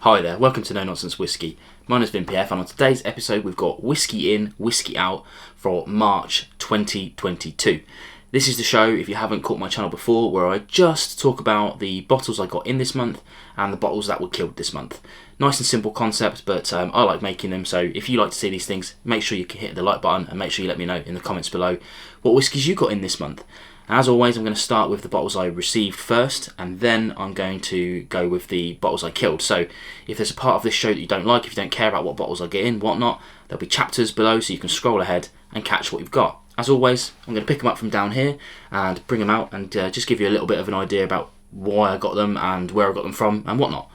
Hi there, welcome to No Nonsense Whiskey. My name is Vin PF, and on today's episode we've got Whisky In, Whisky Out for March 2022. This is the show, if you haven't caught my channel before, where I just talk about the bottles I got in this month and the bottles that were killed this month. Nice and simple concept, but I like making them, so if you like to see these things, make sure you hit the like button and make sure you let me know in the comments below what whiskies you got in this month. As always, I'm going to start with the bottles I received first, and then I'm going to go with the bottles I killed. So if there's a part of this show that you don't like, if you don't care about what bottles I get in, whatnot, there'll be chapters below so you can scroll ahead and catch what you've got. As always, I'm going to pick them up from down here and bring them out and just give you a little bit of an idea about why I got them and where I got them from and whatnot.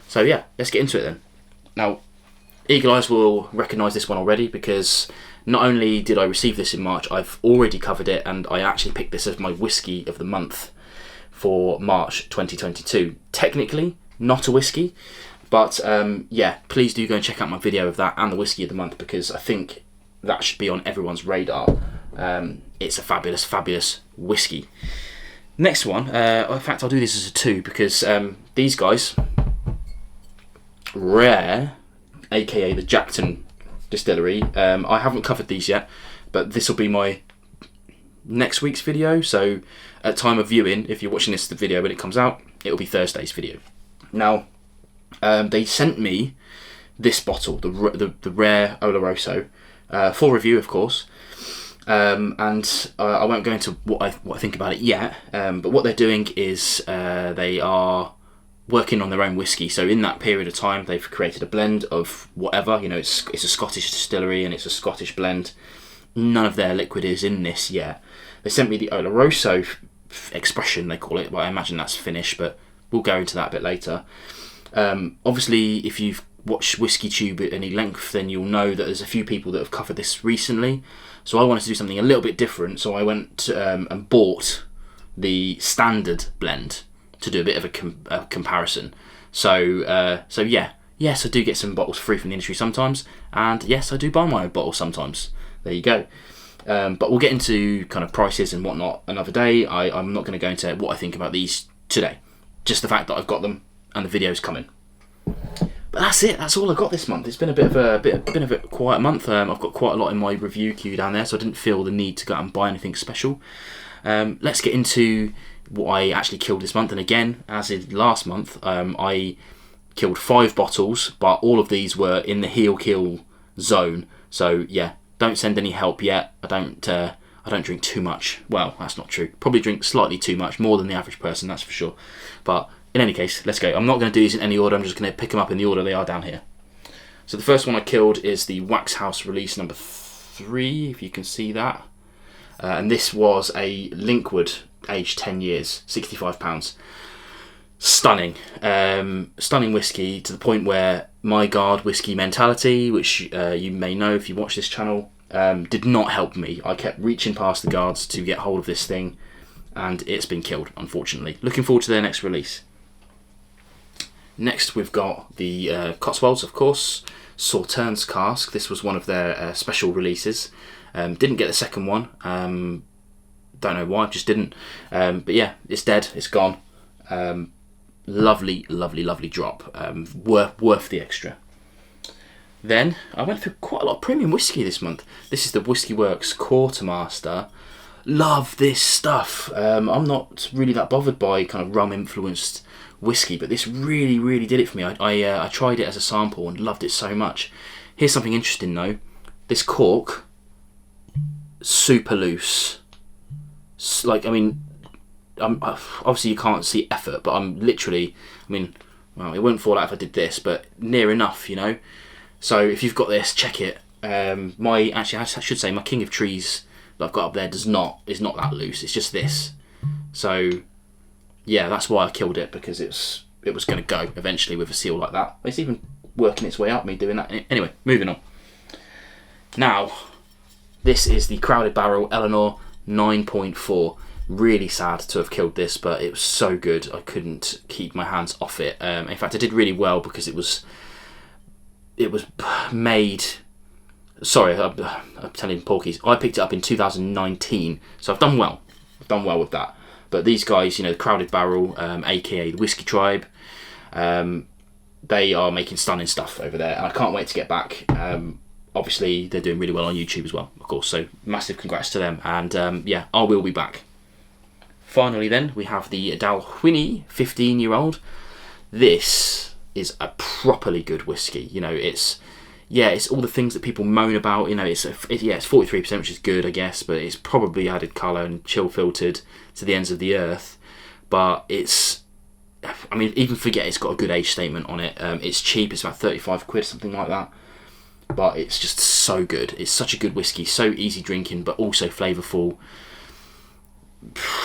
So yeah, let's get into it then. Now, Eagle Eyes will recognise this one already because not only did I receive this in March, I've already covered it, and I actually picked this as my whiskey of the month for March 2022. Technically, not a whiskey, but yeah, please do go and check out my video of that and the whiskey of the month, because I think that should be on everyone's radar. It's a fabulous, fabulous whiskey. Next one, in fact I'll do this as a two, because these guys, Rare, aka the Jackton Distillery, I haven't covered these yet, but this will be my next week's video, so at time of viewing, if you're watching this the video when it comes out, it will be Thursday's video. Now, they sent me this bottle, the Rare Oloroso, for review of course, and I won't go into what I think about it yet, but what they're doing is they are working on their own whiskey. So in that period of time, they've created a blend of whatever. You know, it's a Scottish distillery and it's a Scottish blend. None of their liquid is in this yet. They sent me the Oloroso expression, they call it, but I imagine that's Finnish, but we'll go into that a bit later. Obviously, if you've watched Whiskey Tube at any length, then you'll know that there's a few people that have covered this recently. So I wanted to do something a little bit different, so I went and bought the standard blend to do a bit of a comparison. So yeah, yes, I do get some bottles free from the industry sometimes, and yes, I do buy my own bottles sometimes. There you go. But we'll get into kind of prices and whatnot another day. I'm not going to go into what I think about these today. Just the fact that I've got them and the video's coming. But that's it. That's all I got this month. It's been a bit of a quiet month. I've got quite a lot in my review queue down there, so I didn't feel the need to go out and buy anything special. Let's get into what I actually killed this month, and again, as in last month, I killed 5 bottles, but all of these were in the heel kill zone. So yeah, don't send any help yet. I don't drink too much. Well, that's not true. Probably drink slightly too much, more than the average person, that's for sure. But in any case, let's go. I'm not going to do these in any order. I'm just going to pick them up in the order they are down here. So the first one I killed is the Wax House release number 3, if you can see that. And this was a Linkwood, aged 10 years, £65. Stunning. Stunning whiskey, to the point where my guard whiskey mentality, which you may know if you watch this channel, did not help me. I kept reaching past the guards to get hold of this thing, and it's been killed, unfortunately. Looking forward to their next release. Next we've got the Cotswolds, of course, Sauternes cask. This was one of their special releases. Didn't get the second one. Don't know why, just didn't. But yeah, it's dead, it's gone. Lovely, lovely, lovely drop. Worth the extra. Then I went through quite a lot of premium whiskey this month. This is the Whiskey Works Quartermaster. Love this stuff. I'm not really that bothered by kind of rum influenced whiskey, but this really, really did it for me. I tried it as a sample and loved it so much. Here's something interesting though. This cork, super loose. Like, I mean, obviously you can't see effort, but I'm literally, I mean, well, it wouldn't fall out if I did this, but near enough, you know. So if you've got this, check it. Actually, I should say my King of Trees that I've got up there is not that loose. It's just this. So yeah, that's why I killed it, because it was going to go eventually with a seal like that. It's even working its way up, me doing that. Anyway, moving on. Now, this is the Crowded Barrel Eleanor 9.4. Really sad to have killed this, but it was so good I couldn't keep my hands off it. In fact, I did really well because it was made. Sorry, I'm telling porkies. I picked it up in 2019, so I've done well. I've done well with that. But these guys, you know, the Crowded Barrel, aka the Whiskey Tribe, they are making stunning stuff over there, and I can't wait to get back. Obviously, they're doing really well on YouTube as well, of course, so massive congrats to them, and yeah, I will be back. Finally then, we have the Dalwhinnie 15-year-old. This is a properly good whiskey. You know, it's all the things that people moan about. You know, it's 43%, which is good, I guess, but it's probably added colour and chill filtered to the ends of the earth. But it's, I mean, even forget it's got a good age statement on it. It's cheap, it's about 35 quid, something like that. But it's just so good. It's such a good whiskey, so easy drinking, but also flavourful.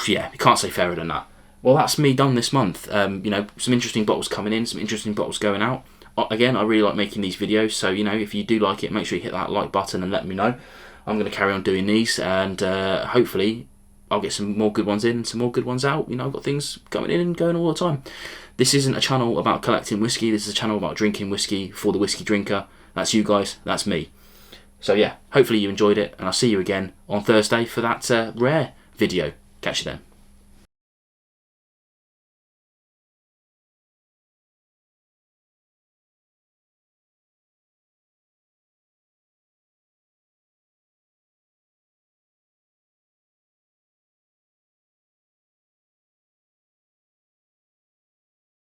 Yeah, you can't say fairer than that. Well, that's me done this month. You know, some interesting bottles coming in, some interesting bottles going out. Again, I really like making these videos, so, you know, if you do like it, make sure you hit that like button and let me know. I'm going to carry on doing these, and hopefully I'll get some more good ones in and some more good ones out. You know, I've got things coming in and going all the time. This isn't a channel about collecting whiskey. This is a channel about drinking whiskey for the whiskey drinker. That's you guys, that's me. So yeah, hopefully you enjoyed it, and I'll see you again on Thursday for that rare video. Catch you then.